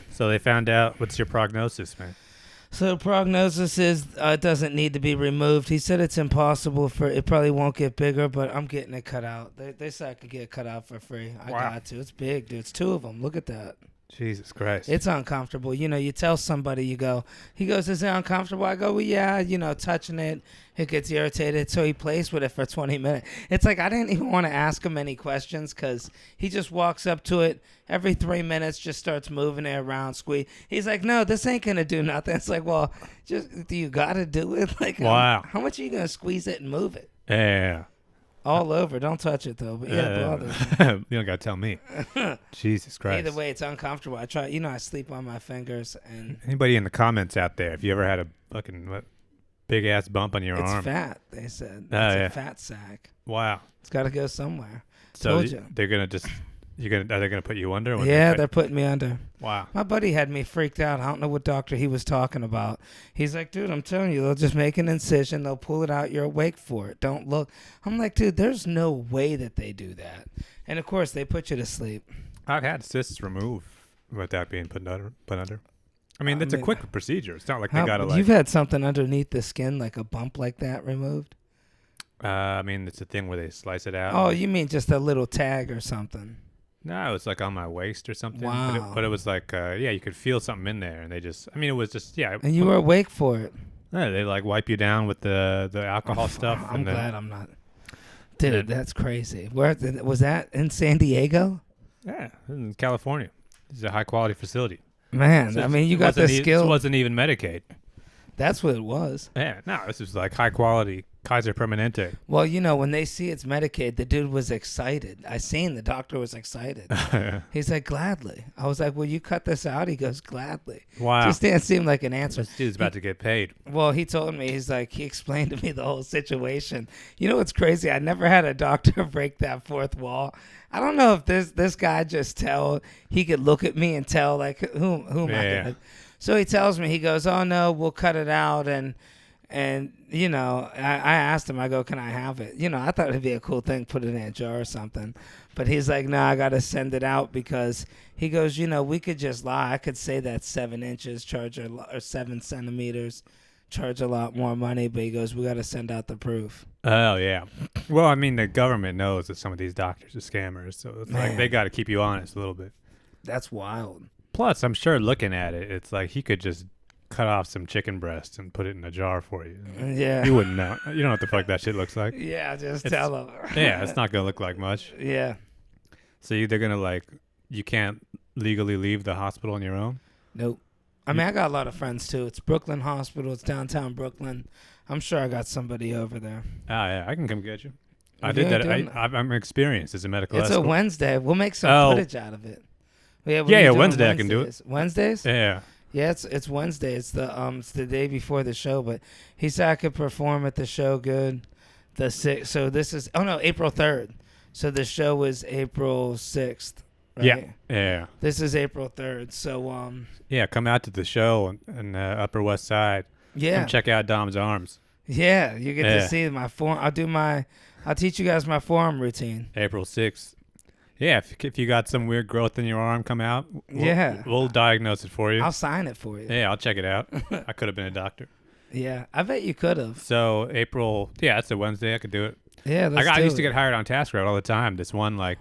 So they found out. What's your prognosis, man? So prognosis is it doesn't need to be removed. He said it's impossible for it. Probably won't get bigger, but I'm getting it cut out. They said I could get it cut out for free. I Wow. got to. It's big, dude. It's 2 of them. Look at that. Jesus Christ. It's uncomfortable. You know, you tell somebody, you go, he goes, is it uncomfortable? I go, well, yeah, you know, touching it, it gets irritated. So he plays with it for 20 minutes. It's like I didn't even want to ask him any questions because he just walks up to it every 3 minutes, just starts moving it around, squeeze. He's like, no, this ain't going to do nothing. It's like, well, just do you got to do it? Like, wow. How much are you going to squeeze it and move it? Yeah. All over. Don't touch it, though. But yeah, it bothers me. You don't got to tell me. Jesus Christ. Either way, it's uncomfortable. I try, you know, I sleep on my fingers. And Anybody in the comments out there, if you ever had a fucking big ass bump on your it's arm? fat, they said. It's yeah. a fat sack. Wow. It's got to go somewhere. So Told you. they're gonna just are they gonna put you under? when Yeah, they they're putting me under. Wow. My buddy had me freaked out. I don't know what doctor he was talking about. He's like, dude, I'm telling you, they'll just make an incision. They'll pull it out. You're awake for it. Don't look. I'm like, dude, there's no way that they do that. And, of course, they put you to sleep. I've had cysts removed without being put under. I mean, it's a quick procedure. It's not like they gotta You've had something underneath the skin, like a bump like that, removed? I mean, it's a thing where they slice it out. Oh, you mean just a little tag or something? No, it's like on my waist or something. Wow. But it was like, yeah, you could feel something in there, and they just, I mean, it was just, yeah. And you were awake for it. Yeah, they like wipe you down with the alcohol stuff. I'm glad I'm not. Dude, that's crazy. Where was that in San Diego? Yeah, in California. It's a high quality facility. Man, So I mean, you got the skill. It wasn't even Medicaid. That's what it was. Yeah, no, this was like high quality Kaiser Permanente. Well, you know, when they see it's Medicaid, the dude was excited. I seen the doctor was excited. He's like, gladly. I was like, will you cut this out? He goes, gladly. Wow. Just didn't seem like an answer. This dude's about to get paid. Well, he told me, he's like, he explained to me the whole situation. You know what's crazy? I never had a doctor break that fourth wall. I don't know if this guy just he could look at me and tell, like, who am I going to. So he tells me, he goes, oh, no, we'll cut it out. And you know, I asked him, I go, can I have it? You know, I thought it'd be a cool thing, put it in a jar or something. But he's like, no, I got to send it out because he goes, you know, we could just lie. I could say that's 7 inches, or 7 centimeters, charge a lot more money. But he goes, we got to send out the proof. Oh, yeah. Well, I mean, the government knows that some of these doctors are scammers. So it's like they got to keep you honest a little bit. That's wild. Plus, I'm sure looking at it, it's like he could just cut off some chicken breast and put it in a jar for you. Yeah. You wouldn't know. You don't know what the fuck that shit looks like. Yeah, just tell him. Yeah, it's not going to look like much. Yeah. So they're going to you can't legally leave the hospital on your own? Nope. I mean, I got a lot of friends too. It's Brooklyn Hospital. It's downtown Brooklyn. I'm sure I got somebody over there. Oh, yeah. I can come get you. I did that. I'm experienced as a medical escort. It's a Wednesday. We'll make some footage out of it. Yeah, Wednesday I can do it. Wednesdays? Yeah. Yeah, it's Wednesday. It's the day before the show, but he said I could perform at the show good. The 6th. So this is April 3rd. So the show was April 6th. Right? Yeah. Yeah. This is April 3rd. So yeah, come out to the show in Upper West Side. Yeah. Come check out Dom's arms. Yeah, you get to see my form. I'll teach you guys my forearm routine. April 6th. Yeah, if you got some weird growth in your arm, come out. We'll diagnose it for you. I'll sign it for you. Yeah, I'll check it out. I could have been a doctor. Yeah, I bet you could have. So April, yeah, that's a Wednesday. I could do it. Yeah, I used to get hired on Task Route all the time. This one, it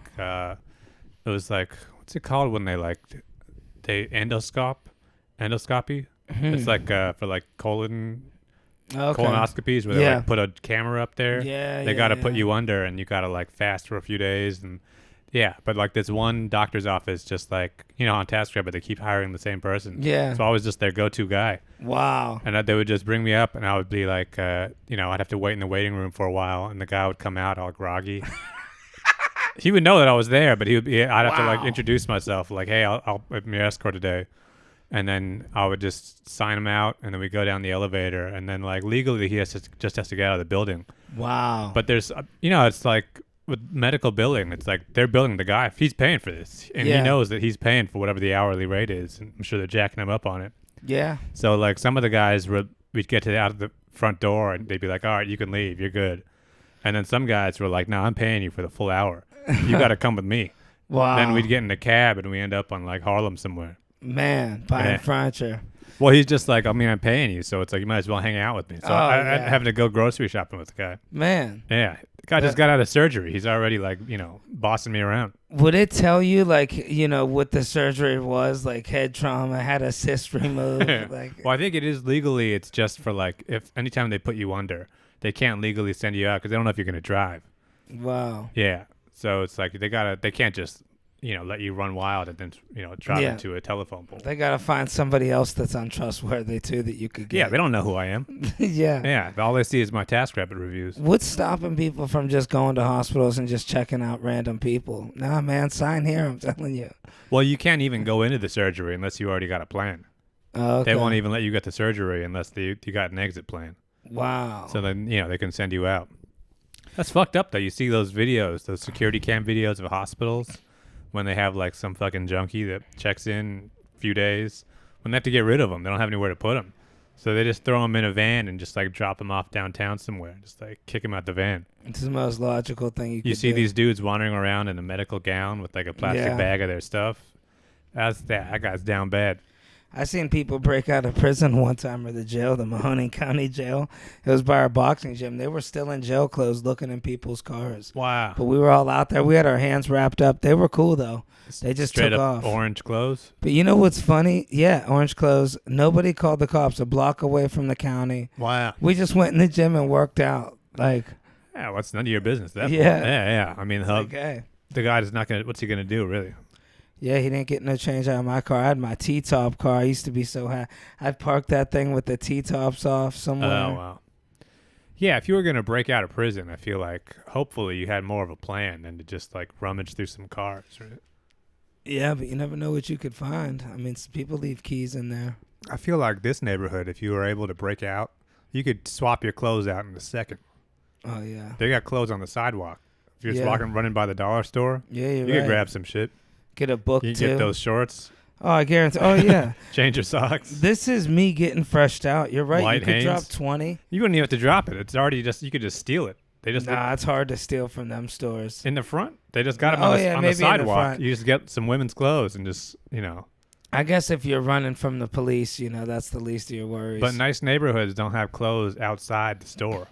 was like, what's it called when they endoscopy? It's like for colonoscopies where they put a camera up there. Yeah, they got to put you under, and you got to fast for a few days and. Yeah, but this one doctor's office, just on Task Route, but they keep hiring the same person. Yeah. So I was just their go-to guy. Wow. And they would just bring me up, and I would be I'd have to wait in the waiting room for a while, and the guy would come out all groggy. He would know that I was there, but I'd have to introduce myself, hey, I'm your escort today. And then I would just sign him out, and then we go down the elevator, and then legally he just has to get out of the building. Wow. But there's, it's with medical billing, it's they're billing the guy if he's paying for this, and he knows that he's paying for whatever the hourly rate is, and I'm sure they're jacking him up on it. Yeah. So some of the guys we'd get out of the front door, and they'd be like, all right, you can leave, you're good. And then some guys were like, no, I'm paying you for the full hour. You got to come with me. Wow. Then we'd get in a cab, and we end up on Harlem somewhere. Man, buying Yeah. furniture. Well, he's just like, I mean, I'm paying you, so it's like you might as well hang out with me. So I'm having to go grocery shopping with the guy. Man. Yeah, the guy just got out of surgery. He's already like, bossing me around. Would it tell you like, what the surgery was, like head trauma, had a cyst removed? Like, Well, I think it is legally. It's just for like if anytime they put you under, they can't legally send you out because they don't know if you're gonna drive. wow. Yeah, so it's like they can't just let you run wild and then drive Yeah. into a telephone pole. They gotta find somebody else that's untrustworthy too that you could get. Yeah, they don't know who I am. Yeah. Yeah, all they see is my TaskRabbit reviews. What's stopping people from just going to hospitals and just checking out random people? Nah, man, sign here. I'm telling you. Well, you can't even go into the surgery unless you already got a plan. Oh, okay. They won't even let you get the surgery unless you got an exit plan. Wow. So then they can send you out. That's fucked up though. You see those videos, those security cam videos of hospitals when they have like some fucking junkie that checks in a few days. When they have to get rid of them, they don't have anywhere to put them. So they just throw them in a van and just like drop them off downtown somewhere. Just like kick them out the van. It's the most logical thing you could see do. these dudes wandering around in a medical gown with like a plastic bag of their stuff. That guy's down bad. I seen people break out of prison one time, or the jail, the Mahoning County Jail. It was by our boxing gym. They were still in jail clothes looking in people's cars. Wow. But we were all out there. We had our hands wrapped up. They were cool, though. They just Straight took up off. orange clothes. But you know what's funny? Yeah, orange clothes. Nobody called the cops a block away from the county. Wow. We just went in the gym and worked out. Like, Yeah, well, it's none of your business. Yeah. Yeah. I mean, okay. the guy is not gonna. What's he gonna do, really? Yeah, he didn't get no change out of my car. I had my T-top car. I used to be so happy. I'd park that thing with the T-tops off somewhere. Oh wow. Yeah, if you were gonna break out of prison, I feel like hopefully you had more of a plan than to just like rummage through some cars. Right? Yeah, but you never know what you could find. I mean, people leave keys in there. I feel like this neighborhood, if you were able to break out, you could swap your clothes out in a second. Oh, yeah. They got clothes on the sidewalk. If you're just Yeah. running by the dollar store, Yeah, you're you right. could grab some shit. Get a book, You too. can get those shorts, Oh, I guarantee. Oh, yeah. change your socks. This is me getting freshed out. You're right. White you could drop Hanes. 20. You wouldn't even have to drop it. It's already you could just steal it. They just Nah, it's hard to steal from them stores. in the front. They just got them Oh, on, yeah, on the maybe in the sidewalk. front. You just get some women's clothes and just I guess if you're running from the police, that's the least of your worries. But nice neighborhoods don't have clothes outside the store.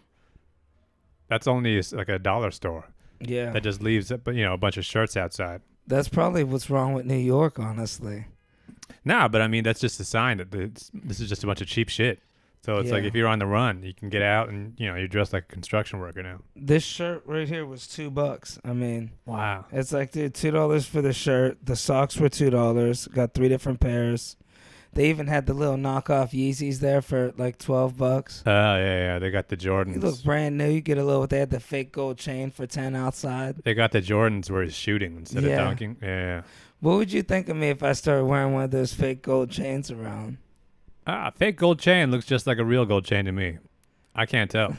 That's only like a dollar store yeah. that just leaves a bunch of shirts outside. That's probably what's wrong with New York, honestly. Nah, but I mean that's just a sign that this is just a bunch of cheap shit. So it's like Yeah. if you're on the run, you can get out and you're dressed like a construction worker now. This shirt right here was $2. I mean, Wow. it's like, dude, $2 for the shirt. The socks were $2. Got 3 different pairs. They even had the little knockoff Yeezys there for like $12. Oh yeah. They got the You Jordans. look brand new. You get a little. They had the fake gold chain for $10 outside. They got the Jordans where he's shooting instead Yeah. of dunking. Yeah. What would you think of me if I started wearing one of those fake gold chains around? Fake gold chain looks just like a real gold chain to me. I can't tell.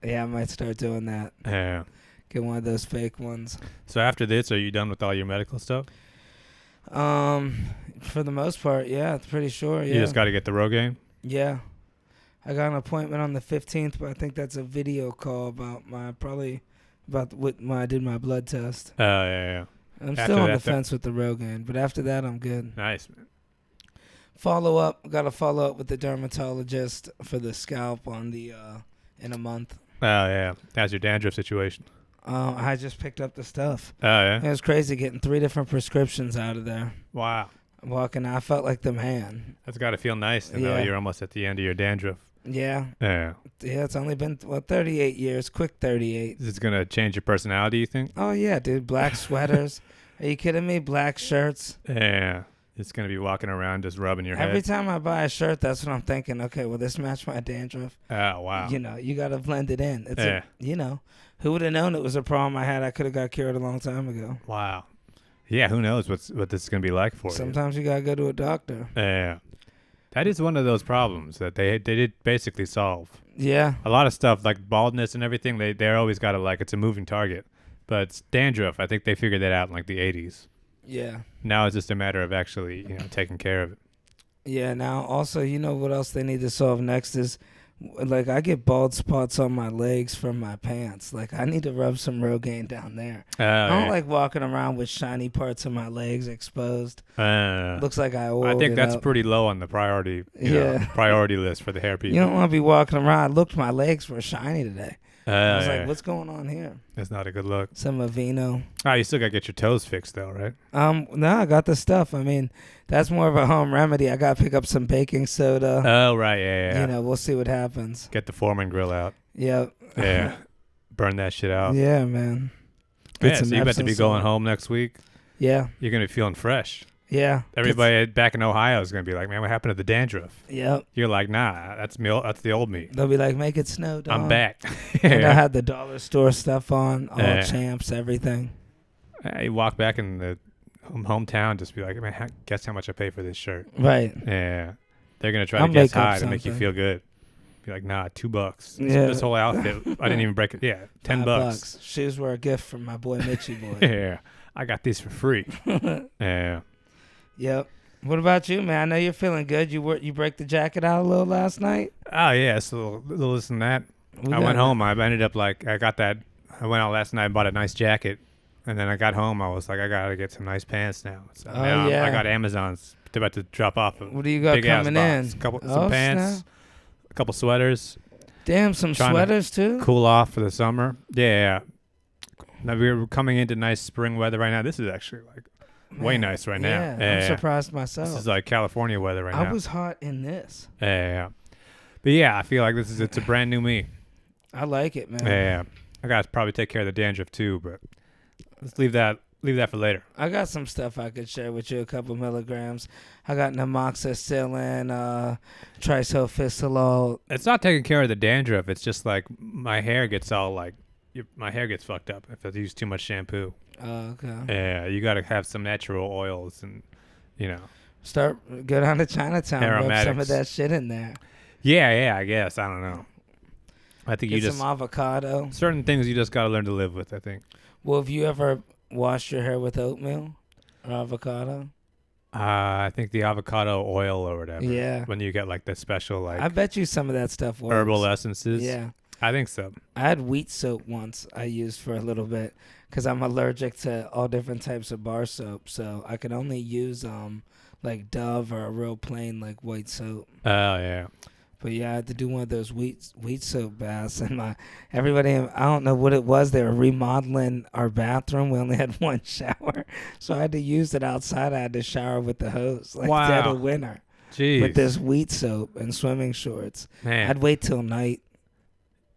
Yeah, I might start doing that. Yeah. Get one of those fake ones. So after this, are you done with all your medical stuff? For the most part, yeah, pretty sure. Yeah. You just got to get the Rogaine? Yeah. I got an appointment on the 15th, but I think that's a video call about when I did my blood test. Oh, yeah. I'm After still on the that, fence with the Rogaine, but after that, I'm good. Nice, man. Got to follow up with the dermatologist for the scalp in a month. Oh, yeah. How's your dandruff situation? I just picked up the stuff. Oh, yeah? It was crazy getting 3 different prescriptions out of there. Wow. Walking out, I felt like the man. That's got to feel nice to know Yeah. you're almost at the end of your dandruff. Yeah. Yeah. Yeah, it's only been, 38 years. Quick 38. Is this going to change your personality, you think? Oh, yeah, dude. Black sweaters. Are you kidding me? Black shirts. Yeah. It's going to be walking around just rubbing your Every head. time I buy a shirt, that's what I'm thinking. Okay, will this match my dandruff? Oh, wow. You got to blend it in. It's Yeah. who would have known it was a problem I had? I could have got cured a long time ago. Wow. Yeah, who knows what this is going to be like for Sometimes you got to go to a doctor. you. Yeah. That is one of those problems that they did basically solve. Yeah. A lot of stuff like baldness and everything, they're always got to it's a moving target. But it's dandruff, I think they figured that out in like the 80s. Yeah. Now it's just a matter of actually, taking care of it. Yeah, now also, what else they need to solve next is Like I get bald spots on my legs from my pants. Like I need to rub some Rogaine down there. I don't like walking around with shiny parts of my legs exposed. Looks like I oiled I think it that's up. pretty low on the priority list for the hair people. You don't want to be walking around. I looked, my legs were shiny today. I was like, what's going on here? That's not a good look. Some Aveeno. Oh, you still got to get your toes fixed though, right? No, I got the stuff. I mean, that's more of a home remedy. I got to pick up some baking soda. Oh, right. Yeah. You know, we'll see what happens. Get the Foreman grill out. Yep. Yeah. Burn that shit out. Yeah, man. Yeah, so you about to be going home next week. Yeah. You're going to be feeling fresh. Yeah. Everybody back in Ohio is going to be like, man, what happened to the dandruff? Yep. You're like, nah, that's the old me. They'll be like, make it snow, dog. I'm back. And I had the dollar store stuff on, all champs, everything. You walk back in the hometown, just be like, man, guess how much I pay for this shirt? Right. Yeah. They're going to try to guess high to make you feel good. Be like, nah, $2. Yeah. This whole outfit, I didn't even break it. Yeah, $10. Shoes were a gift from my boy Mitchie boy. Yeah. I got these for free. Yeah. Yep. What about you, man? I know you're feeling good. You break the jacket out a little last night? Oh, yeah. So listen to that. I went home. I ended up I went out last night and bought a nice jacket. And then I got home. I was like, I got to get some nice pants now. So now I got Amazon's. They're about to drop off. What do you got coming in? Some pants, a couple sweaters. Damn, some sweaters too? Cool off for the summer. Yeah. Now we're coming into nice spring weather right now. This is actually way nice right now. Yeah, I'm surprised myself. This is like California weather right now. I was hot in this. Yeah. But yeah, I feel like it's a brand new me. I like it, man. Yeah. I got to probably take care of the dandruff too, but let's leave that for later. I got some stuff I could share with you, a couple milligrams. I got namoxicillin, trisulfisolol. It's not taking care of the dandruff. It's just like my hair gets all my hair gets fucked up if I use too much shampoo. Oh, okay. Yeah, you got to have some natural oils and, go down to Chinatown, rub aromatics. some of that shit in there. Yeah, I guess. I don't know. I think Get some avocado. Certain things you just got to learn to live with, I think. Well, have you ever washed your hair with oatmeal or avocado? I think the avocado oil or whatever. Yeah. When you get the special I bet you some of that stuff works. Herbal essences. Yeah. I think so. I had wheat soap once I used for a little bit because I'm allergic to all different types of bar soap. So I could only use Dove or a real plain white soap. Oh, yeah. But yeah, I had to do one of those wheat soap baths, and everybody, I don't know what it was. They were remodeling our bathroom. We only had one shower, so I had to use it outside. I had to shower with the hose, dead of winter. Jeez. With this wheat soap and swimming shorts. Man. I'd wait till night.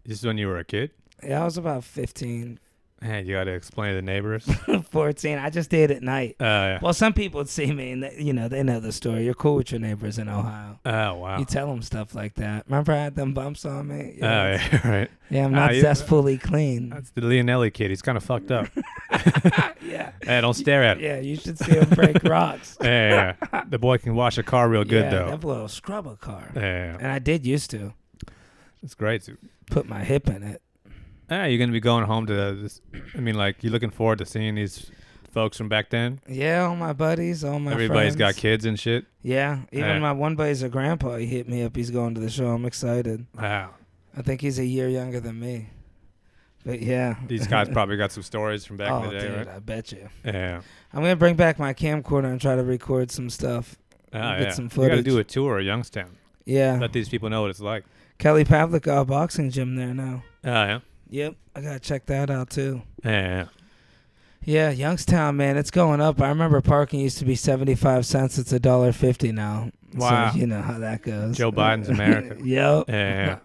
This is when you were a kid? Yeah, I was about 15. Man, you got to explain to the neighbors. 14. I just did at night. Yeah. Well, some people would see me and they know the story. You're cool with your neighbors in Ohio. Oh, wow. You tell them stuff like that. Remember I had them bumps on me? Yeah, right. Yeah, I'm not zestfully clean. That's the Leonelli kid. He's kind of fucked up. Yeah. Hey, don't stare at him. Yeah, you should see him break rocks. Yeah. The boy can wash a car real good, though. That boy will scrub a car. Yeah. And I did used to. It's great. Put my hip in it. You're going to be going home to this. I mean, you looking forward to seeing these folks from back then? Yeah, all my buddies, all my Everybody's friends. got kids and shit? Yeah. Even my one buddy's a grandpa. He hit me up. He's going to the show. I'm excited. Wow. I think he's a year younger than me. But yeah. These guys probably got some stories from back in the day, dude, right? I bet you. Yeah. I'm going to bring back my camcorder and try to record some stuff. Get some footage. You got to do a tour of Youngstown. Yeah. Let these people know what it's like. Kelly Pavlik got a boxing gym there now. Oh, yeah? Yep. I got to check that out, too. Yeah. Yeah, Youngstown, man, it's going up. I remember parking used to be 75 cents. It's $1.50 now. Wow. So you know how that goes. Joe Biden's America. Yep. Yeah.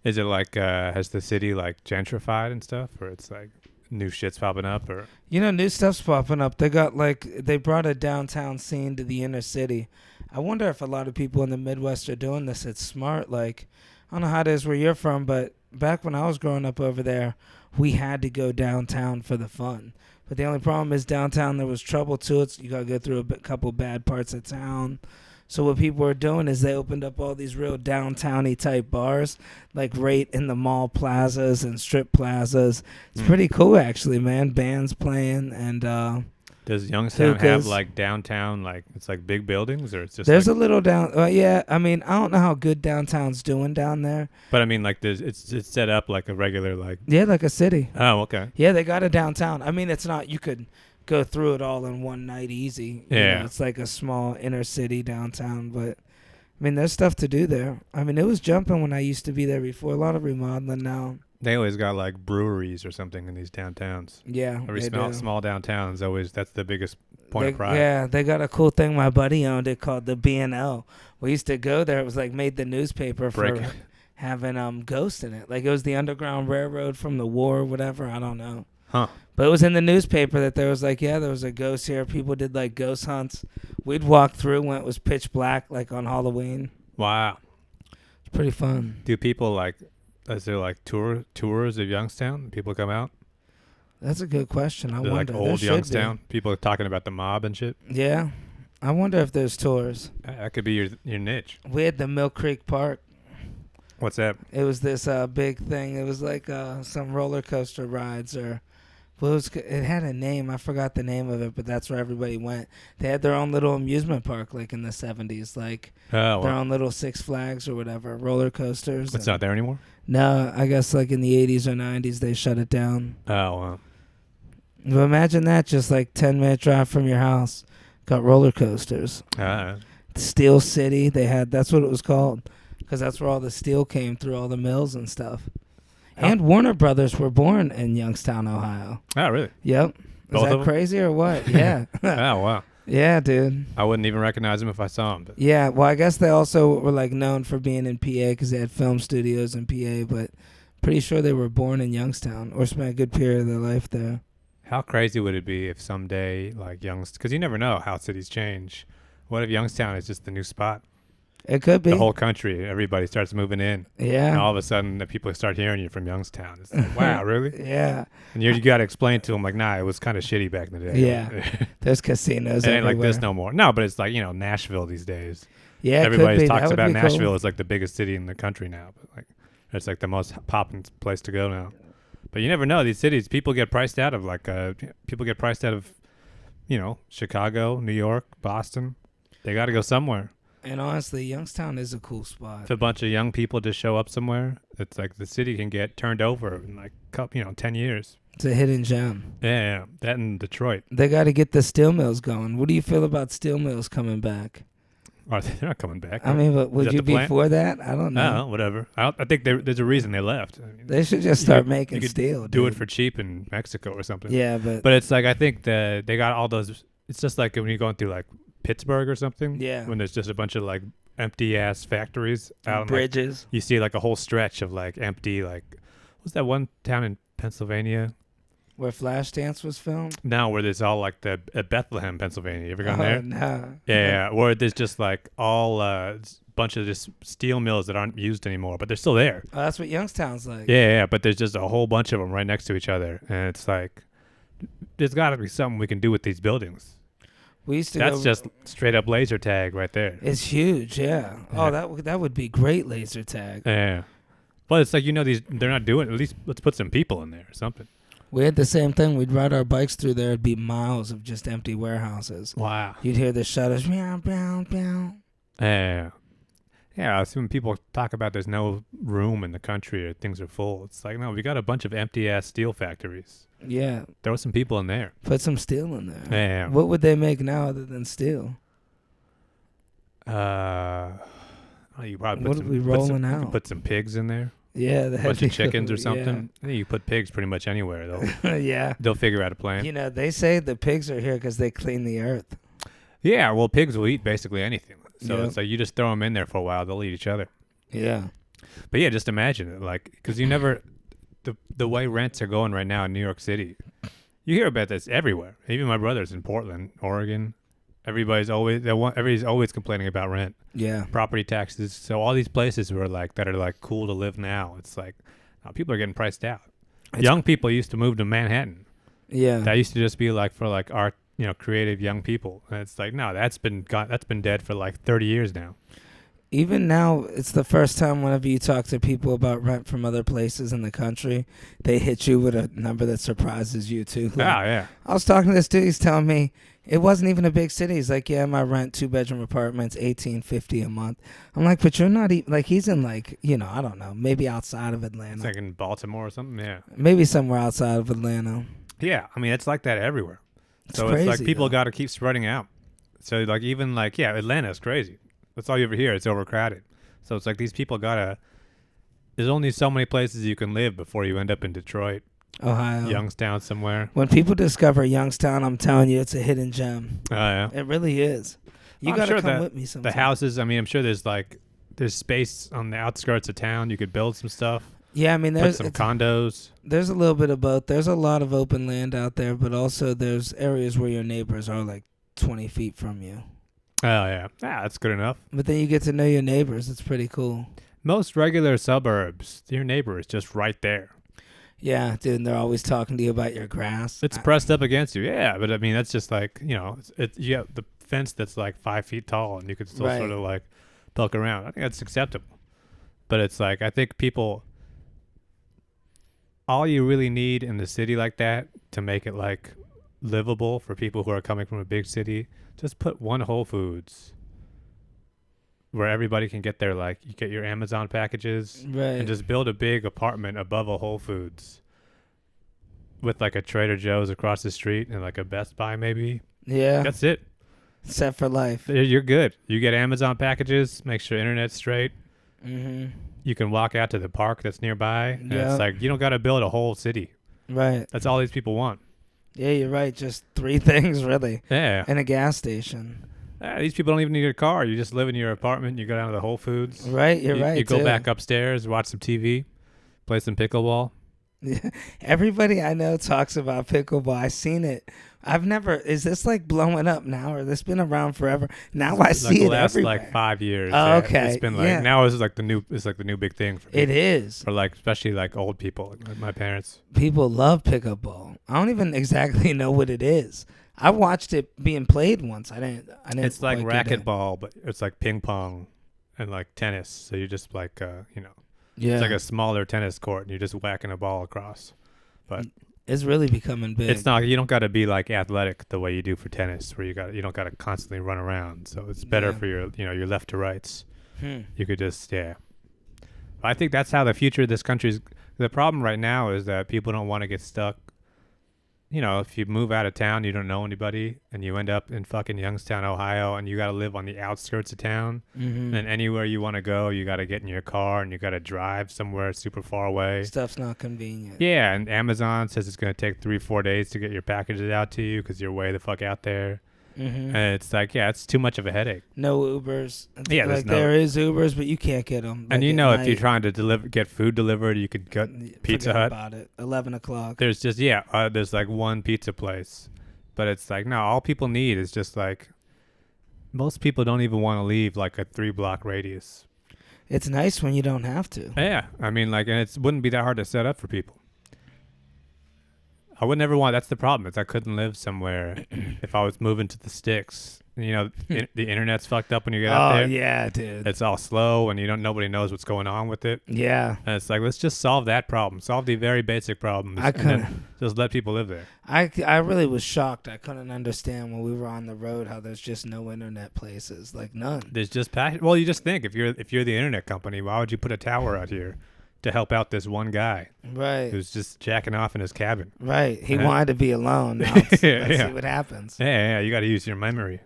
Is it has the city gentrified and stuff, or it's new shit's popping up, or? New stuff's popping up. They got they brought a downtown scene to the inner city. I wonder if a lot of people in the Midwest are doing this. It's smart. I don't know how it is where you're from, but back when I was growing up over there, we had to go downtown for the fun. But the only problem is downtown there was trouble to it. So you got to go through a couple bad parts of town. So what people were doing is they opened up all these real downtowny type bars, right in the mall plazas and strip plazas. It's pretty cool, actually, man. Bands playing, and Does Youngstown have Hookahs. like downtown, like it's like big buildings, or it's just There's like? a little down. Yeah, I mean, I don't know how good downtown's doing down there. But I mean, like it's set up like a regular like. Yeah, like a city. Oh, okay. Yeah, they got a downtown. I mean, it's not. You could go through it all in one night easy. You Yeah. know, it's like a small inner city downtown, but I mean, there's stuff to do there. I mean, it was jumping when I used to be there before. A lot of remodeling now. They always got like breweries or something in these downtowns. Yeah, Every they do. small downtown is always that's the biggest point of pride. Yeah, they got a cool thing. My buddy owned it called the B&L. We used to go there. It was like made the newspaper for Break. having ghosts in it. Like it was the Underground Railroad from the war or whatever. I don't know. Huh. But it was in the newspaper that there was like, yeah, there was a ghost here. People did like ghost hunts. We'd walk through when it was pitch black, like on Halloween. Wow. It's pretty fun. Do people like? Is there like tours of Youngstown? People come out. That's a good question. I They're wonder. like There old should Youngstown. People are talking about the mob and shit. be. Yeah. I wonder if there's tours. That could be your niche. We had the Mill Creek Park. What's that? It was this big thing. It was like some roller coaster rides or it had a name. I forgot the name of it, but that's where everybody went. They had their own little amusement park like in the 70s, like Oh, their well, own little Six Flags or whatever, roller coasters. it's not there anymore. No, I guess like in the 80s or 90s they shut it down. Oh, well. But imagine that, just like 10-minute drive from your house. Got roller coasters. Steel City, that's what it was called. Because that's where all the steel came through, all the mills and stuff. And Warner Brothers were born in Youngstown, Ohio. Oh, really? Yep. Is Both of that them? crazy or what? Yeah. Oh, wow. Yeah, dude. I wouldn't even recognize them if I saw them. But Yeah, well, I guess they also were like known for being in PA because they had film studios in PA, but pretty sure they were born in Youngstown or spent a good period of their life there. how crazy would it be if someday, like because you never know how cities change. What if Youngstown is just the new spot? It could be. The whole country, everybody starts moving in. And Yeah. all of a sudden, the people start hearing you from Youngstown. It's like, wow, really? Yeah. And you got to explain to them, like, nah, it was kind of shitty back in the day. Yeah. There's casinos It ain't everywhere. like this no more. No, but it's like, Nashville these days. Yeah, it Everybody could be. talks That would about be Nashville cool. as like the biggest city in the country now. But like, it's like the most popping place to go now. But you never know. These cities, people get priced out of Chicago, New York, Boston. They got to go somewhere. And honestly, Youngstown is a cool spot. If a bunch of young people just show up somewhere, it's like the city can get turned over in like 10 years. It's a hidden gem. Yeah, that in Detroit. They got to get the steel mills going. What do you feel about steel mills coming back? Oh, they're not coming back. I mean, but Is would that you the be plan? for that? I don't know. No, whatever. I think there's a reason they left. I mean, They should just You start could- making you could steel. do it dude. for cheap in Mexico or something. Yeah, but But it's like I think they got all those. It's just like when you're going through like Pittsburgh or something. Yeah. When there's just a bunch of like empty ass factories out. And, like, bridges. you see like a whole stretch of like empty like. What's that one town in Pennsylvania? Where Flashdance was filmed? Now where there's all like the Bethlehem, Pennsylvania. You ever gone there? No. Yeah, where there's just like all bunch of just steel mills that aren't used anymore, but they're still there. Oh, that's what Youngstown's like. Yeah, but there's just a whole bunch of them right next to each other, and it's like there's got to be something we can do with these buildings. We used to That's go. just straight up laser tag right there. It's huge, yeah. Yeah. Oh, that would be great laser tag. Yeah, but it's like these they're not doing. At least let's put some people in there or something. We had the same thing. We'd ride our bikes through there. It'd be miles of just empty warehouses. Wow. You'd hear the shutters. Meow, meow, meow. Yeah. Yeah, I see when people talk about there's no room in the country or things are full. It's like, no, we got a bunch of empty ass steel factories. Yeah, Throw some people in there. put some steel in there. Yeah. What would they make now other than steel? You probably What are we rolling you out? can put some pigs in there. Yeah, A bunch of chickens or something. I think you put pigs pretty much anywhere. Yeah. Yeah. They'll figure out a plan. You know, they say the pigs are here because they clean the earth. Yeah, well, pigs will eat basically anything. So Yeah. it's like you just throw them in there for a while, they'll eat each other. Yeah. But yeah, just imagine it, like, because you never, the way rents are going right now in New York City, you hear about this everywhere. Even my brother's in Portland, Oregon. Everybody's always complaining about rent, Yeah. property taxes. So all these places that are like cool to live now, it's like people are getting priced out. Young people used to move to Manhattan. Yeah. That used to just be like for like art, creative young people. And it's like no, that's been dead for like 30 years now. Even now, it's the first time whenever you talk to people about rent from other places in the country, they hit you with a number that surprises you too. Like, Yeah. I was talking to this dude. He's telling me it wasn't even a big city. He's like, "Yeah, my rent 2 bedroom apartment's $18.50 a month." I'm like, "But you're not like he's in like I don't know, maybe outside of Atlanta, It's like in Baltimore or something. Yeah. maybe somewhere outside of Atlanta." Yeah. I mean, it's like that everywhere. It's So crazy. it's like people though. got to keep spreading out. So like even like Atlanta is crazy. That's all you ever hear. It's overcrowded. So it's like these people gotta. There's only so many places you can live before you end up in Detroit, Ohio. Youngstown somewhere. When people discover Youngstown, I'm telling you, it's a hidden gem. Oh yeah. It really is. You I'm gotta sure come with me sometime. The houses. I mean, I'm sure there's space on the outskirts of town. You could build some stuff. Yeah, I mean, Put some condos. there's a little bit of both. There's a lot of open land out there, but also there's areas where your neighbors are like 20 feet from you. Oh yeah. Yeah, that's good enough. But then you get to know your neighbors. It's pretty cool. Most regular suburbs, your neighbor is just right there. Yeah, dude, and they're always talking to you about your grass. It's pressed up against you. Yeah, but I mean, that's just like you have the fence that's like 5 feet tall, and you could still Right. sort of like poke around. I think that's acceptable. But it's like I think people. All you really need in the city like that to make it like livable for people who are coming from a big city, just put one Whole Foods where everybody can get their like you get your Amazon packages Right. and just build a big apartment above a Whole Foods with like a Trader Joe's across the street and like a Best Buy maybe. Yeah. That's it. Set for life. You're good. You get Amazon packages, make sure internet's straight. Mm-hmm. You can walk out to the park that's nearby. And Yeah. it's like you don't got to build a whole city. Right. That's all these people want. Yeah, you're right. Just 3 things, really. Yeah. And a gas station. These people don't even need a car. You just live in your apartment. You go down to the Whole Foods. Right, you're right. You go too. back upstairs, watch some TV, play some pickleball. Yeah. Everybody I know talks about pickleball. I've seen it. I've never. Is this like blowing up now, or this been around forever? Now I see Like the it last everywhere. like 5 years. Oh, yeah. okay. It's been like Yeah. now it's like the new big thing for It people. is. For like especially like old people, like my parents. People love pickleball. I don't even exactly know what it is. I watched it being played once. I didn't. It's like quite get it. racquetball, but it's like ping pong and like tennis. So you just like Yeah, it's like a smaller tennis court, and you're just whacking a ball across. But it's really becoming big. it's not. You don't got to be like athletic the way you do for tennis, where you don't got to constantly run around. So it's better Yeah. for your left to rights. Hmm. You could just I think that's how the future of this country's. The problem right now is that people don't want to get stuck. If you move out of town, you don't know anybody, and you end up in fucking Youngstown, Ohio, and you got to live on the outskirts of town. Mm-hmm. And anywhere you want to go, you got to get in your car, and you got to drive somewhere super far away. Stuff's not convenient. Yeah, and Amazon says it's going to take 3-4 days to get your packages out to you because you're way the fuck out there. Mm-hmm. And it's like, it's too much of a headache. No Ubers. Yeah, there's like no- there is Ubers, but you can't get them. And if you're trying to get food delivered, you could get Pizza Hut. About it. 11 o'clock. There's just there's like one pizza place, but it's like no, all people need is just like most people don't even want to leave like a 3-block radius. It's nice when you don't have to. Yeah, I mean like, and it wouldn't be that hard to set up for people. I would never want. That's the problem. Is I couldn't live somewhere if I was moving to the sticks. The internet's fucked up when you get out Oh there. yeah, dude. It's all slow and nobody knows what's going on with it. Yeah. And it's like, let's just solve that problem. Solve the very basic problems. I and then couldn't. just let people live there. I really was shocked. I couldn't understand when we were on the road how there's just no internet places, like none. There's just well, you just think if you're the internet company, why would you put a tower out here to help out this one guy Right. who's just jacking off in his cabin? Right. He Yeah. wanted to be alone. Now let's Yeah. see what happens. Yeah, you got to use your memory.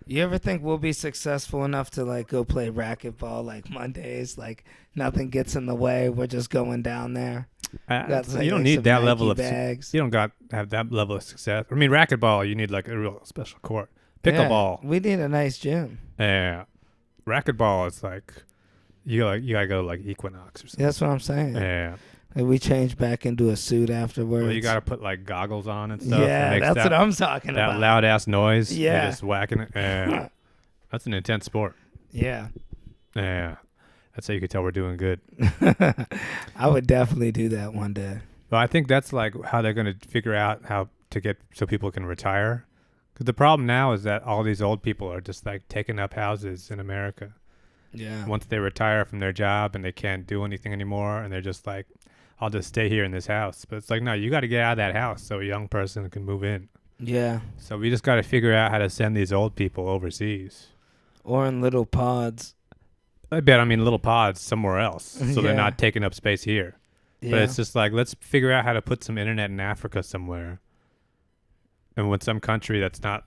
You ever think we'll be successful enough to like go play racquetball like Mondays? Like nothing gets in the way. We're just going down there. Got, You don't like, need some that Nike level of bags. you don't got have that level of success. I mean, racquetball, you need like a real special court. Pickleball, Yeah, we need a nice gym. yeah. Racquetball is like you gotta go to like Equinox or something. That's what I'm saying. Yeah. Like, we change back into a suit afterwards. Well, you gotta put like goggles on and stuff. Yeah, It makes that's what I'm talking that about. loud ass noise. Yeah. You're just whacking it. Yeah. That's an intense sport. Yeah. Yeah. That's how you can tell we're doing good. I would definitely do that one day. But I think that's like how they're going to figure out how to get so people can retire. Because the problem now is that all these old people are just like taking up houses in America. Yeah. Once they retire from their job and they can't do anything anymore, and they're just like, I'll just stay here in this house. But it's like, no, you got to get out of that house so a young person can move in. Yeah. So we just got to figure out how to send these old people overseas. Or in little pods. I mean, little pods somewhere else, so they're Yeah. not taking up space here. Yeah. But it's just like, let's figure out how to put some internet in Africa somewhere, and with some country that's not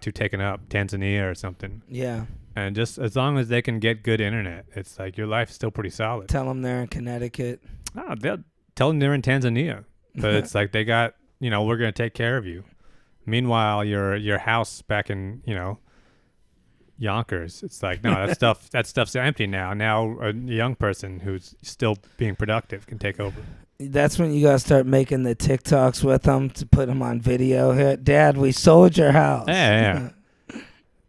too taken up, Tanzania or something. Yeah. And just as long as they can get good internet, it's like your life's still pretty solid. Tell them they're in Connecticut. Oh, they'll tell them they're in Tanzania, but it's like they got, we're gonna take care of you. Meanwhile, your house back in, Yonkers, it's like, no, that stuff's empty now. Now a young person who's still being productive can take over. That's when you gotta start making the TikToks with them to put them on video. Here, Dad, we sold your house. Yeah.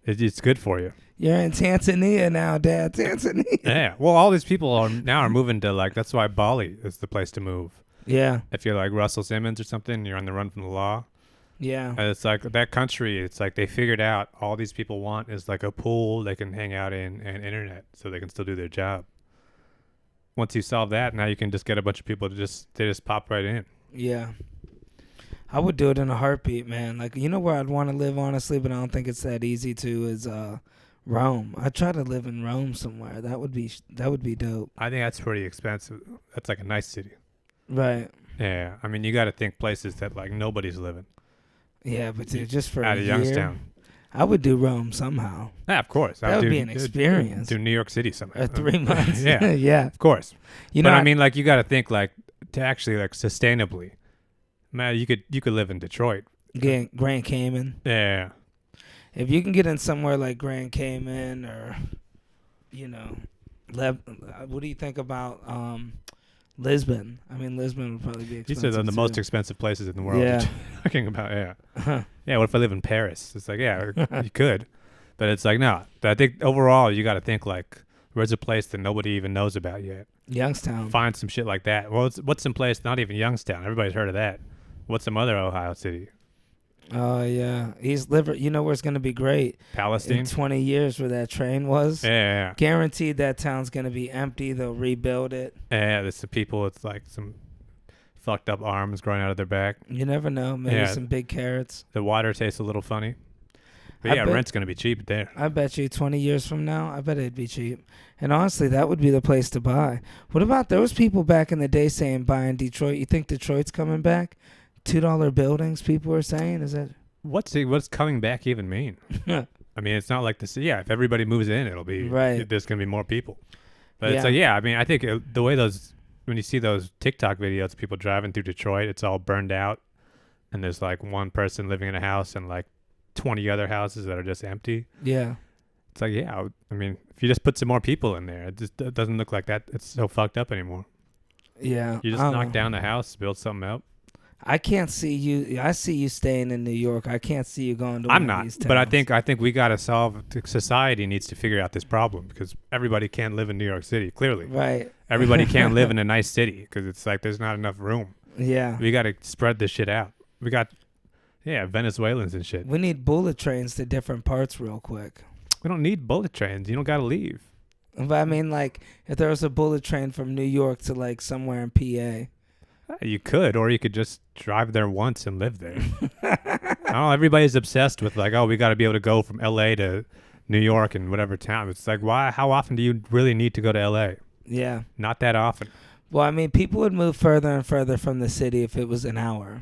It's good for you. You're in Tanzania now, Dad. Tanzania. Yeah. Well, all these people are moving to, like, that's why Bali is the place to move. Yeah. If you're like Russell Simmons or something, you're on the run from the law. Yeah. And it's like that country, it's like they figured out all these people want is like a pool they can hang out in and internet so they can still do their job. Once you solve that, now you can just get a bunch of people to just pop right in. Yeah. I would do it in a heartbeat, man. Like, where I'd want to live, honestly, but I don't think it's that easy to, is Rome. I'd try to live in Rome somewhere. That would be dope. I think that's pretty expensive. That's like a nice city. Right. Yeah. I mean, you got to think places that like nobody's living. Yeah, but dude, just for Out a of year, Youngstown. I would do Rome somehow. Yeah, of course. That would be an experience. Do New York City somehow. 3 months. Yeah. Yeah. Of course. But I mean, like, you got to think like to actually like sustainably. Man, you could live in Detroit. Grand Cayman. Yeah. If you can get in somewhere like Grand Cayman or, what do you think about Lisbon? I mean, Lisbon would probably be expensive. These are the too. most expensive places in the world. Yeah. Talking about, yeah. What if I live in Paris? It's like, yeah, you could. But it's like, no. But I think overall, you got to think like, where's a place that nobody even knows about yet? Youngstown. Find some shit like that. Well, what's some place, not even Youngstown. Everybody's heard of that. What's some other Ohio city? Oh, yeah. East Liver. You know where it's going to be great? Palestine? In 20 years where that train was. Yeah. Guaranteed that town's going to be empty. They'll rebuild it. Yeah, there's some people, it's like some fucked up arms growing out of their back. You never know. Maybe some big carrots. The water tastes a little funny. But yeah, rent's going to be cheap there. I bet you 20 years from now, I bet it'd be cheap. And honestly, that would be the place to buy. What about those people back in the day saying buying Detroit? You think Detroit's coming back? $2 buildings, people were saying? Is that... What's coming back even mean? I mean, it's not like this. Yeah, if everybody moves in, it'll be... Right. There's going to be more people. But it's like, I mean, I think the way when you see those TikTok videos of people driving through Detroit, it's all burned out. And there's like one person living in a house and like 20 other houses that are just empty. Yeah. It's like, yeah, I mean, if you just put some more people in there, it doesn't look like that. It's so fucked up anymore. Yeah. You just knock down the house, build something up. I can't see you. I see you staying in New York. I can't see you going to I'm one not, of these towns. but I think we got to solve. Society needs to figure out this problem because everybody can't live in New York City. Clearly, right? Everybody can't live in a nice city because it's like there's not enough room. Yeah, we got to spread this shit out. We got, Venezuelans and shit. We need bullet trains to different parts real quick. We don't need bullet trains. You don't got to leave. But I mean, like, if there was a bullet train from New York to like somewhere in PA. You could, or you could just drive there once and live there. I don't know. Everybody's obsessed with like, oh, we got to be able to go from L.A. to New York and whatever town. It's like, why? How often do you really need to go to L.A.? Yeah. Not that often. Well, I mean, people would move further and further from the city if it was an hour.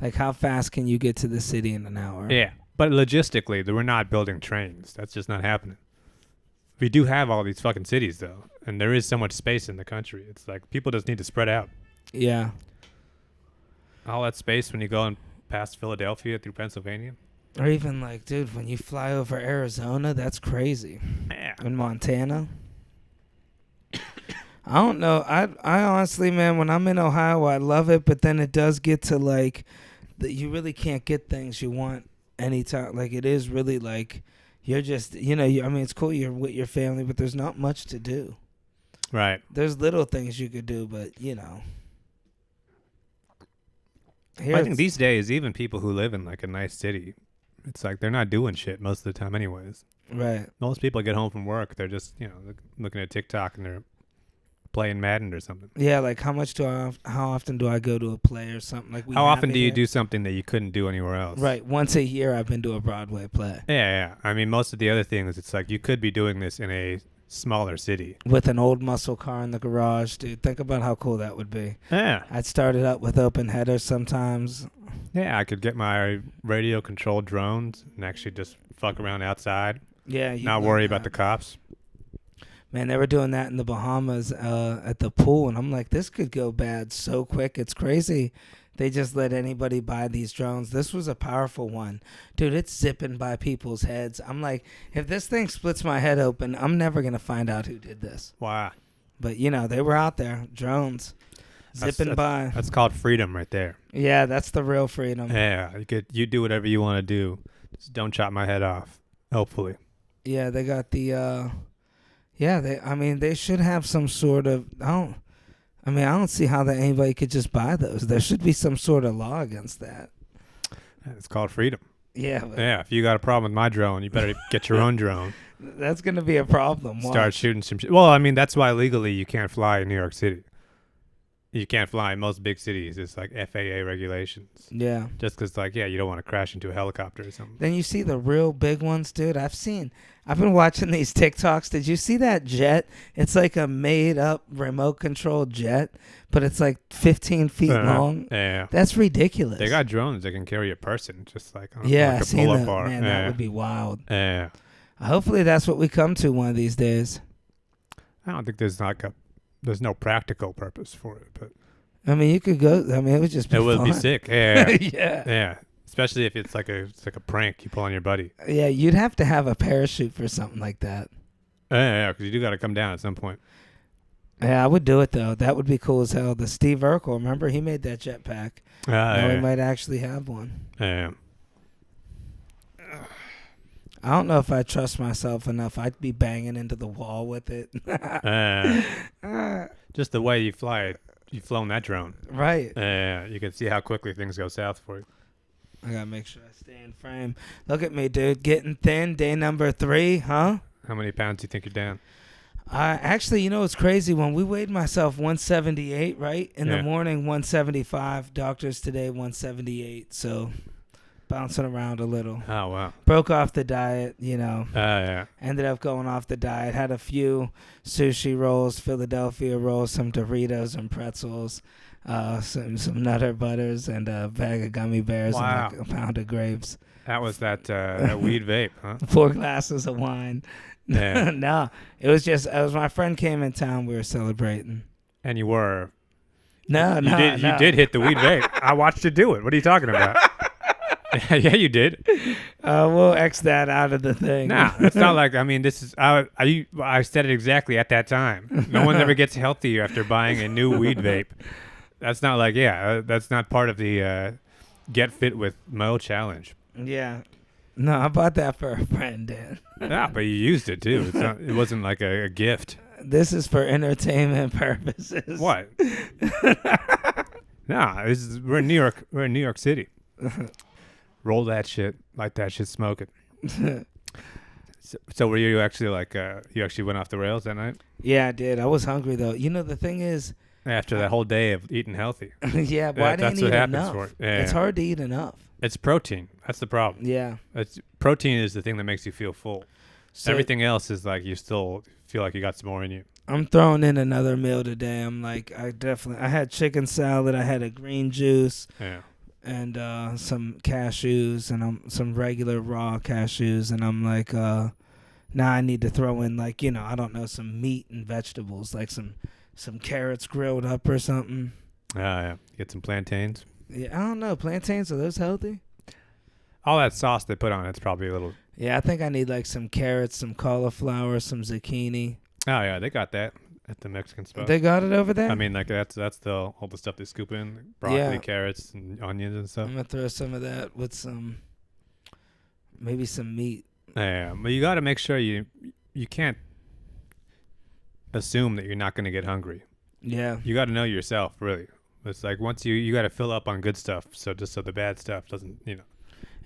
Like, how fast can you get to the city in an hour? Yeah, but logistically, we're not building trains. That's just not happening. We do have all these fucking cities, though, and there is so much space in the country. It's like people just need to spread out. Yeah. All that space when you go and past Philadelphia through Pennsylvania. Or even like, dude, when you fly over Arizona, that's crazy. Yeah. In Montana. I don't know. I honestly, man, when I'm in Ohio, I love it, but then it does get to like, you really can't get things you want anytime. Like, it is really like, you're just, I mean, it's cool you're with your family, but there's not much to do. Right. There's little things you could do, but I think these days, even people who live in like a nice city, It's like they're not doing shit most of the time anyways. Right. Most people get home from work, they're just, looking at TikTok and they're playing Madden or something. Yeah, like how often do I go to a play or something? Like how often do you do something that you couldn't do anywhere else? Right. Once a year I've been to a Broadway play. Yeah. I mean, most of the other things, it's like you could be doing this in a smaller city. With an old muscle car in the garage, dude. Think about how cool that would be. Yeah. I'd start it up with open headers sometimes. Yeah, I could get my radio-controlled drones and actually just fuck around outside. Yeah. Not worry about the cops. Man, they were doing that in the Bahamas at the pool, and I'm like, this could go bad so quick. It's crazy. They just let anybody buy these drones. This was a powerful one. Dude, it's zipping by people's heads. I'm like, if this thing splits my head open, I'm never going to find out who did this. Wow. But, they were out there, drones, zipping by. That's called freedom right there. Yeah, that's the real freedom. Yeah, you do whatever you want to do. Just don't chop my head off, hopefully. Yeah, they got the... they should have some sort of... I don't see how that anybody could just buy those. There should be some sort of law against that. It's called freedom. Yeah. Yeah, if you got a problem with my drone, you better get your own drone. That's going to be a problem. Start shooting some shit. Well, I mean, that's why legally you can't fly in New York City. You can't fly in most big cities. It's like FAA regulations. Yeah. Just because, you don't want to crash into a helicopter or something. Then you see the real big ones, dude. I've been watching these TikToks. Did you see that jet? It's like a made-up remote-controlled jet, but it's like 15 feet long. Yeah. That's ridiculous. They got drones that can carry a person, just like on a pull-up bar. Man, that would be wild. Yeah. Hopefully that's what we come to one of these days. I don't think there's no practical purpose for it, but I mean, you could go. I mean, it would just be. It would fun. be sick. Yeah. Yeah. Yeah. Especially if it's like a prank you pull on your buddy. Yeah, you'd have to have a parachute for something like that. Yeah, because you do got to come down at some point. Yeah, I would do it though. That would be cool as hell. The Steve Urkel, remember he made that jetpack. We might actually have one. Yeah. I don't know if I trust myself enough. I'd be banging into the wall with it. Just the way you fly it. You've flown that drone. Right. You can see how quickly things go south for you. I got to make sure I stay in frame. Look at me, dude. Getting thin. Day number 3, huh? How many pounds do you think you're down? Actually, it's crazy. When we weighed myself 178, right? In the morning, 175. Doctors today, 178. So... bouncing around a little. Oh, wow. Broke off the diet, Yeah. Ended up going off the diet. Had a few sushi rolls, Philadelphia rolls, some Doritos and pretzels, some Nutter Butters, and a bag of gummy bears Wow. and a pound of grapes. That was that weed vape, huh? 4 glasses of wine. Yeah. No, it was my friend came in town. We were celebrating. And you were. No. You did hit the weed vape. I watched you do it. What are you talking about? Yeah, you did. We'll X that out of the thing. Nah, it's not like, this is, I said it exactly at that time. No one ever gets healthier after buying a new weed vape. That's not like, that's not part of the Get Fit with Mo challenge. Yeah. No, I bought that for a friend, Dan. Yeah, but you used it too. It wasn't like a gift. This is for entertainment purposes. What? Nah, we're in New York. We're in New York City. Roll that shit, light that shit, smoke it. So were you actually you actually went off the rails that night? Yeah, I did. I was hungry though. The thing is, after that whole day of eating healthy. Yeah, but I didn't eat enough. Yeah. It's hard to eat enough. It's protein. That's the problem. Yeah. Protein is the thing that makes you feel full. So everything else is like you still feel like you got some more in you. I'm throwing in another meal today. I'm like, I had chicken salad. I had a green juice. Yeah. And some cashews and some regular raw cashews. And I'm like, now I need to throw in I don't know, some meat and vegetables, like some carrots grilled up or something. Yeah. Get some plantains. Yeah, I don't know. Plantains, are those healthy? All that sauce they put on it's probably a little. Yeah, I think I need some carrots, some cauliflower, some zucchini. Oh yeah, they got that at the Mexican spot. They got it over there? That's all the stuff they scoop in, broccoli, carrots, and onions and stuff. I'm gonna throw some of that with maybe some meat. Yeah, but you got to make sure you can't assume that you're not gonna get hungry. Yeah. You got to know yourself, really. It's like once you got to fill up on good stuff, so the bad stuff doesn't,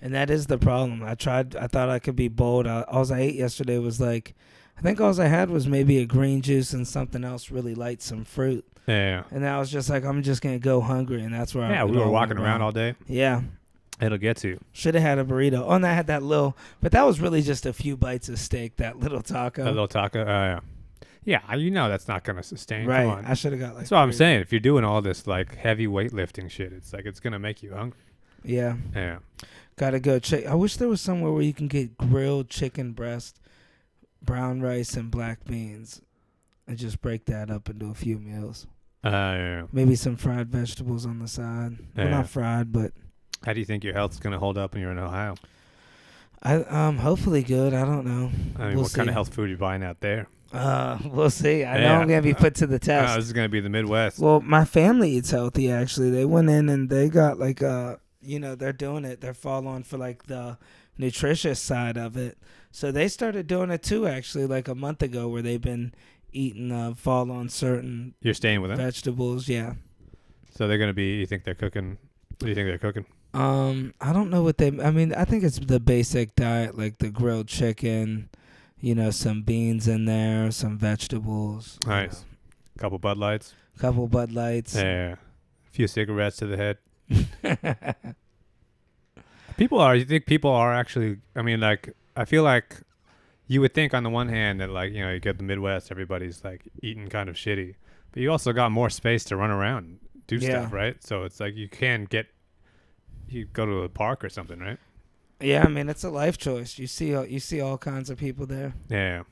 And that is the problem. I thought I could be bold. All I ate yesterday was like, I think all I had was maybe a green juice and something else really light, some fruit. Yeah. And I was just like, I'm just going to go hungry. And that's where Yeah, we were walking around all day. Yeah. It'll get to you. Should have had a burrito. Oh, and I had that little, but that was really just a few bites of steak, that little taco. A little taco? Yeah. Yeah, you know that's not going to sustain. Right. Come on. I should have got like. That's what I'm saying. If you're doing all this like heavy weightlifting shit, it's like it's going to make you hungry. Yeah. Yeah. Gotta go check. I wish there was somewhere where you can get grilled chicken breast, brown rice, and black beans, and just break that up into a few meals. Yeah. Maybe some fried vegetables on the side. Yeah. Well, not fried, but. How do you think your health's going to hold up when you're in Ohio? Hopefully good. I don't know. I mean, what kind of health food are you buying out there? We'll see. I know I'm gonna be put to the test. This is going to be the Midwest. Well, my family eats healthy. Actually, they went in and they got like they're doing it. They're following for like the nutritious side of it. So they started doing it too. Actually, like a month ago, where they've been eating follow on certain. You're staying with them? Vegetables, yeah. So they're going to be. You think they're cooking? What do you think they're cooking? I don't know what they. I mean, I think it's the basic diet, like the grilled chicken. Some beans in there, some vegetables. Nice. Couple Bud Lights. Couple Bud Lights. Yeah. A few cigarettes to the head. You think people are actually, I mean, like, I feel like you would think on the one hand that, like, you get the Midwest, everybody's, like, eating kind of shitty. But you also got more space to run around and do stuff, right? So it's like you go to a park or something, right? Yeah, I mean, it's a life choice. You see all kinds of people there. Yeah.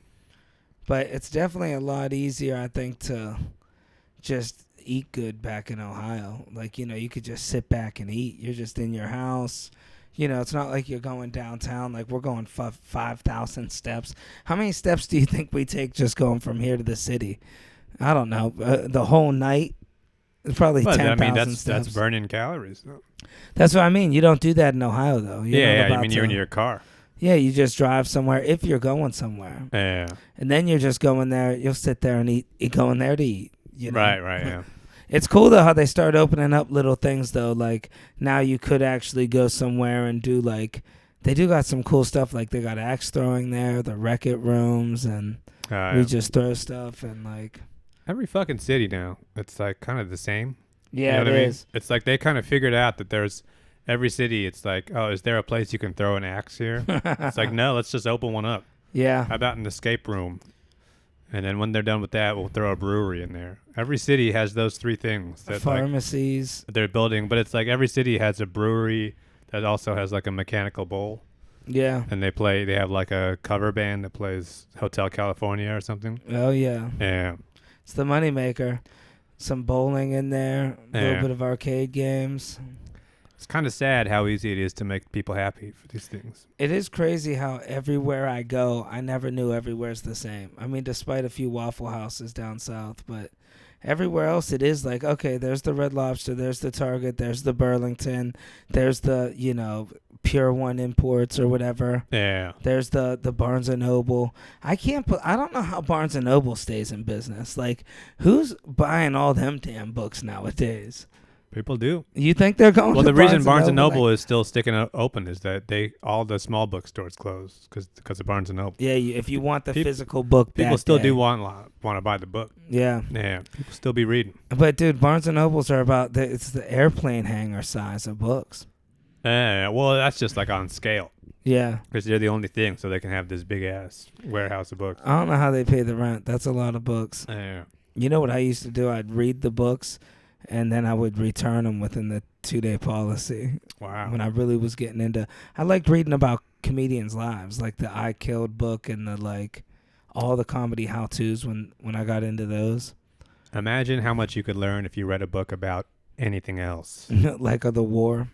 But it's definitely a lot easier, I think, to just eat good back in Ohio. Like, you could just sit back and eat. You're just in your house. It's not like you're going downtown. Like, we're going 5,000 steps. How many steps do you think we take just going from here to the city? I don't know. The whole night? It's probably 10,000 steps. That's burning calories, though. That's what I mean. You don't do that in Ohio, though. I mean, you're in your car. Yeah, you just drive somewhere if you're going somewhere. Yeah. And then you're just going there. You'll sit there and eat. Going there to eat. Right, yeah. It's cool, though, how they start opening up little things, though. Like, now you could actually go somewhere and do, like, they do got some cool stuff. Like, they got axe throwing there, the wreck-it rooms, and we just throw stuff and, like. Every fucking city now, it's, like, kind of the same. Yeah, it is. It's like they kind of figured out that there's every city. It's like, oh, is there a place you can throw an axe here? It's like, no, let's just open one up. Yeah. How about an escape room? And then when they're done with that, we'll throw a brewery in there. Every city has those three things. That Pharmacies. They're building, but it's like every city has a brewery that also has like a mechanical bowl. Yeah. And they have like a cover band that plays Hotel California or something. Oh, yeah. Yeah. It's the moneymaker. Some bowling in there, a little bit of arcade games. It's kind of sad how easy it is to make people happy for these things. It is crazy how everywhere I go, I never knew everywhere's the same. I mean, despite a few Waffle Houses down south, but everywhere else it is like, okay, there's the Red Lobster, there's the Target, there's the Burlington, there's the, Pure One Imports or whatever. Yeah. There's the Barnes & Noble. I don't know how Barnes & Noble stays in business. Like, who's buying all them damn books nowadays? People do. You think they're going Well, to the reason Barnes & Noble Noble is still sticking open is that all the small bookstores closed because of Barnes & Noble. Yeah, if you want the physical book people still do want to buy the book. Yeah. Yeah, people still be reading. But, dude, Barnes & Nobles are it's the airplane hangar size of books. Well, that's just like on scale. Yeah. Because they're the only thing, so they can have this big-ass warehouse of books. I don't know how they pay the rent. That's a lot of books. Yeah. You know what I used to do? I'd read the books, and then I would return them within the 2-day policy. Wow. When I really was getting into... I liked reading about comedians' lives, like the I Killed book and all the comedy how-tos when I got into those. Imagine how much you could learn if you read a book about anything else. Like the war.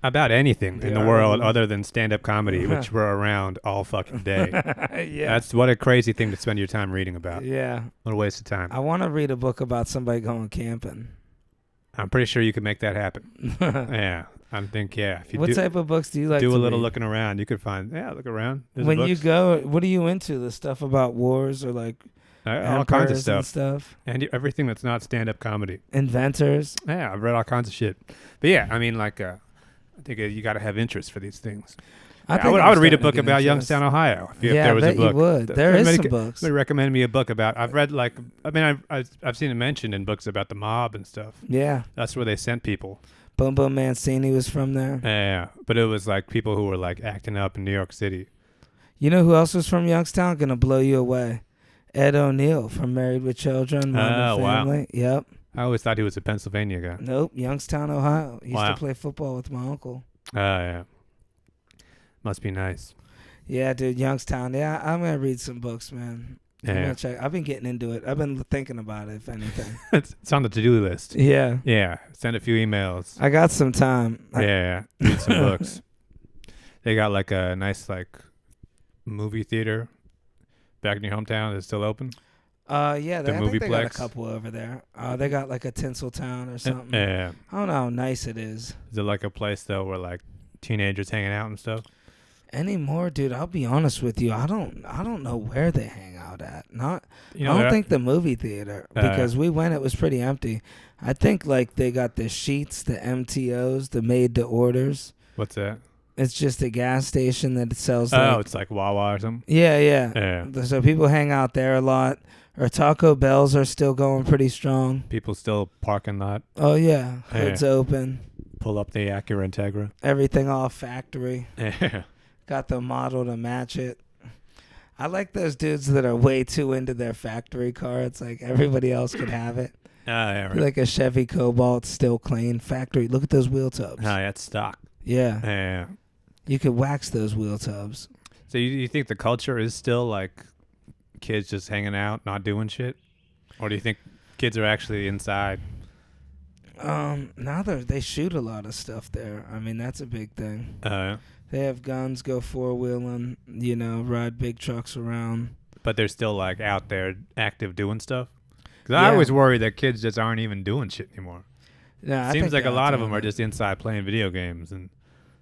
About anything in the world other than stand-up comedy, which we're around all fucking day. Yeah. That's what a crazy thing to spend your time reading about. Yeah. What a waste of time. I want to read a book about somebody going camping. I'm pretty sure you could make that happen. Yeah. I think, yeah. If you what type of books do you like to do a read? Little looking around, you could find, look around. There's when books. you go, what are you into? The stuff about wars or like all kinds of and stuff. stuff? And everything that's not stand-up comedy. Inventors? Yeah, I've read all kinds of shit. But yeah, I mean, like... I think you got to have interest for these things. think I would I'm read a starting to book get about interest. Youngstown, Ohio. If Yeah, there I was bet a book. you would. There is some books. Somebody recommended me a book about. I've read I've seen it mentioned in books about the mob and stuff. Yeah. That's where they sent people. Boom Boom Mancini was from there. Yeah, but it was like people who were like acting up in New York City. You know who else was from Youngstown? Gonna blow you away. Ed O'Neill from Married with Children, Modern Wow. Family. Yep. I always thought he was a Pennsylvania guy. Nope. Youngstown, Ohio. Used Wow. to play football with my uncle. Yeah. Must be nice. Yeah, dude. Youngstown. Yeah, I'm gonna read some books, man. I'm Yeah. gonna check. I've been getting into it. I've been thinking about it, if anything. It's on the to-do list. Yeah. Yeah. Send a few emails. I got some time. Yeah. Read some books. They got like a nice like movie theater back in your hometown. Is it still open? Yeah, The I think they got a Movieplex? couple over there. They got like a Tinseltown or something. Yeah. I don't know how nice it is. Is it like a place though where like teenagers hanging out and stuff? Anymore, dude. I'll be honest with you. I don't know where they hang out at. Not. You know, I don't they're- think the movie theater, because we went. It was pretty empty. I think like they got the sheets, the MTOs, the made to orders. What's that? It's just a gas station that sells. It's like Wawa or something. Yeah. Yeah. So people hang out there a lot. Or Taco Bells are still going pretty strong. People still parking lot. Oh yeah, Yeah. hood's open. Pull up the Acura Integra. Everything all factory. Yeah. Got the model to match it. I like those dudes that are way too into their factory car. It's like everybody else could have it. Yeah, right. Like a Chevy Cobalt, still clean. Factory. Look at those wheel tubs. That's stock. Yeah. Yeah. You could wax those wheel tubs. So you think the culture is still like kids just hanging out, not doing shit? Or do you think kids are actually inside? Now they shoot a lot of stuff there. I mean, that's a big thing. They have guns, go four-wheeling, ride big trucks around. But they're still like out there active doing stuff? Because Yeah. I always worry that kids just aren't even doing shit anymore. No, I Seems think like a they're lot of doing them are it. just inside playing video games and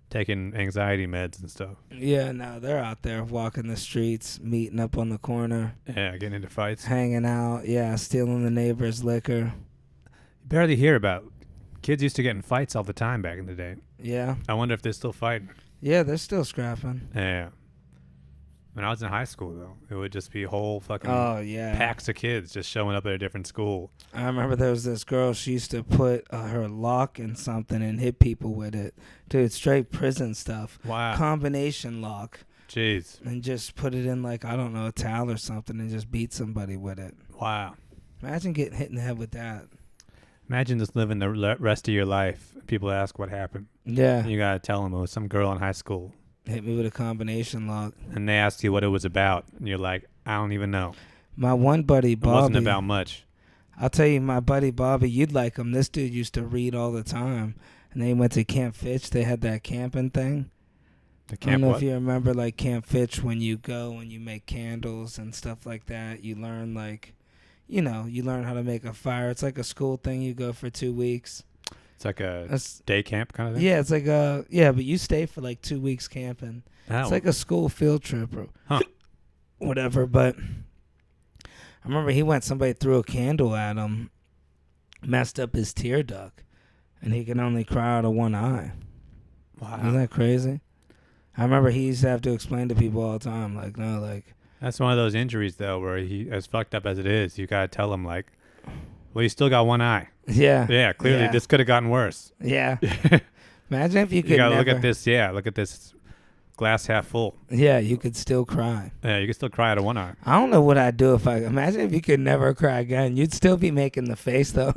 taking anxiety meds and stuff. Yeah, no, they're out there walking the streets, meeting up on the corner, Yeah, getting into fights. hanging out, stealing the neighbor's liquor. You barely hear about kids used to get in fights all the time back in the day. Yeah. I wonder if they're still fighting. Yeah, they're still scrapping. Yeah. When I was in high school, though, it would just be whole fucking Oh, yeah. packs of kids just showing up at a different school. I remember there was this girl, she used to put her lock in something and hit people with it. Dude, straight prison stuff. Wow. Combination lock. Jeez. And just put it in like, I don't know, a towel or something and just beat somebody with it. Wow. Imagine getting hit in the head with that. Imagine just living the rest of your life. People ask what happened. Yeah. You got to tell them it was some girl in high school. Hit me with a combination lock. And they ask you what it was about. And you're like, I don't even know. My one buddy, It Bobby. wasn't about much. I'll tell you, my buddy Bobby, you'd like him. This dude used to read all the time. And then he went to Camp Fitch. They had that camping thing. The I don't camp know what? if you remember like Camp Fitch, when you go and you make candles and stuff like that. You learn you learn how to make a fire. It's like a school thing. You go for 2 weeks. It's like a That's- day camp kind of thing? Yeah, it's like but you stay for like 2 weeks camping. Oh. It's like a school field trip or Huh. whatever. But I remember somebody threw a candle at him, messed up his tear duct, and he can only cry out of one eye. Wow. Isn't that crazy? I remember he used to have to explain to people all the time, like, no, like, That's one of those injuries, though, where he, as fucked up as it is, you got to tell him, like, well, you still got one eye. yeah. Yeah, clearly Yeah. this could have gotten worse. Yeah. Imagine if you could You got to never, look at this. Yeah, look at this glass half full. Yeah, you could still cry. Yeah, you can still cry out of one eye. I don't know what I'd do imagine if you could never cry again. You'd still be making the face, though.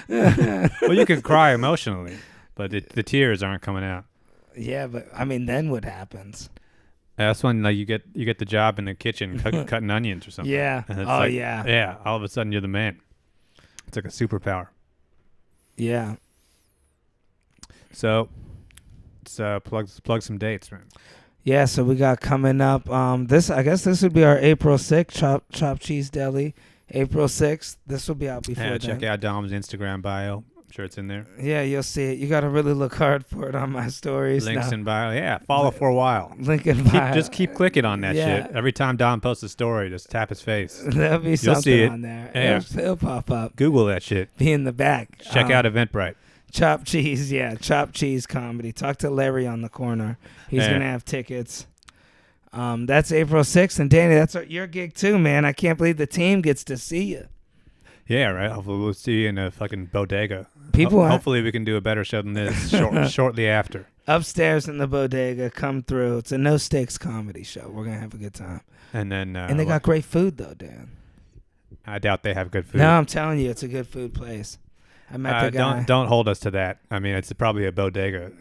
Well, you can cry emotionally, but the tears aren't coming out. Yeah, but, I mean, then what happens? That's when like you get the job in the kitchen cutting onions or something. Yeah. And it's Oh, like, yeah. Yeah, all of a sudden you're the man. It's like a superpower. Yeah. So, let's plug some dates, man. Yeah, so we got coming up. I guess this would be our April 6th, Chop Cheese Deli. April 6th. This will be out before Yeah, then. check out Dom's Instagram bio. I'm sure it's in there. Yeah, you'll see it. You got to really look hard for it on my stories. Links now. in bio. Yeah, follow for a while. Link in bio. Just keep clicking on that Yeah. shit. Every time Dom posts a story, just tap his face. There'll be see something it. on there. Yeah. It'll pop up. Google that shit. Be in the back. Check out Eventbrite. Chop cheese, yeah, chop cheese comedy. Talk to Larry on the corner. He's Yeah. gonna have tickets. That's April 6th, and Danny, that's your gig too, man. I can't believe the team gets to see you. Yeah, right. Hopefully we'll see you in a fucking bodega. People Hopefully we can do a better show than this shortly after. upstairs in the bodega, come through. It's a no stakes comedy show. We're gonna have a good time. And then And they got great food though, Dan. I doubt they have good food. No, I'm telling you, it's a good food place. I met the guy. Don't hold us to that. I mean, it's probably a bodega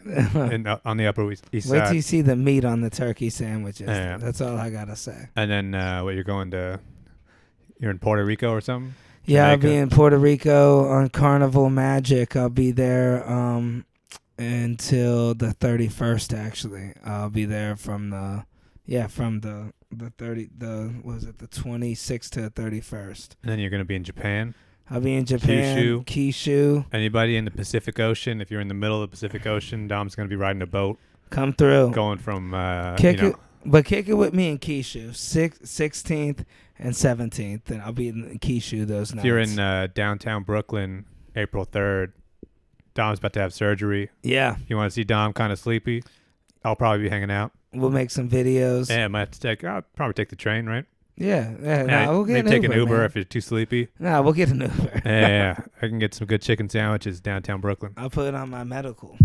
on the Upper East Wait Side. till you see the meat on the turkey sandwiches. Yeah. That's all I gotta say. And then you're in Puerto Rico or something? Yeah, I'll Jamaica? be in Puerto Rico on Carnival Magic. I'll be there until the 31st. Actually, I'll be there from the 26th to the 31st. And then you're going to be in Japan. I'll be in Japan. Kyushu. Anybody in the Pacific Ocean? If you're in the middle of the Pacific Ocean, Dom's going to be riding a boat Come through. going from Kick it with me in Kyushu, 16th and 17th, and I'll be in Kyushu those nights. If you're in downtown Brooklyn, April 3rd, Dom's about to have surgery. Yeah, You want to see Dom kind of sleepy? I'll probably be hanging out. we'll make some videos. Yeah, I might have to I'll probably take the train, right? Yeah. We'll maybe get take an an Uber man. if you're too sleepy. Nah, we'll get an Uber. Yeah, I can get some good chicken sandwiches downtown Brooklyn. I'll put it on my medical.